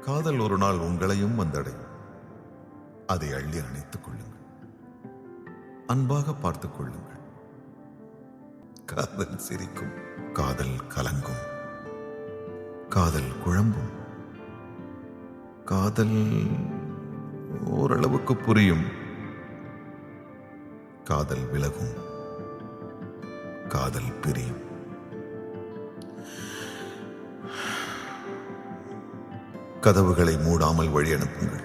காதல் ஒரு நாள் உங்களையும் வந்தடையும். அதை அள்ளி அணைத்துக் கொள்ளுங்கள். அன்பாக பார்த்துக் கொள்ளுங்கள். காதல் சிரிக்கும், காதல் கலங்கும், காதல் குழம்பும், காதல் ஓரளவுக்கு புரியும், காதல் விலகும், காதல் பிரியும். கதவுகளை மூடாமல் வழி அனுப்புங்கள்.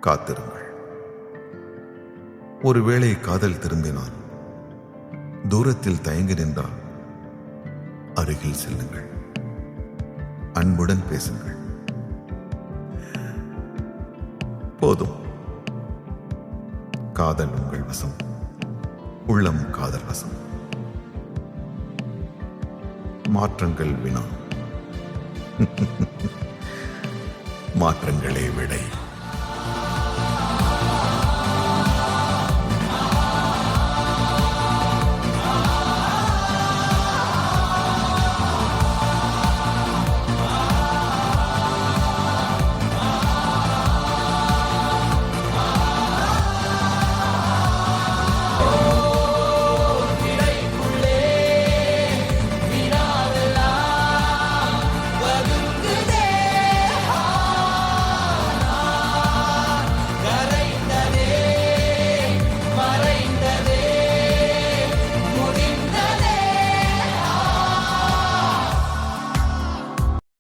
காத்திருங்கள். ஒருவேளை காதல் திரும்பினால், தூரத்தில் தயங்கி நின்றால் அருகில் செல்லுங்கள். அன்புடன் பேசுங்கள். போதும். காதல் உங்கள் வசம், உள்ளம் காதல் வசம். மாற்றங்கள் வினா, மாற்றங்களே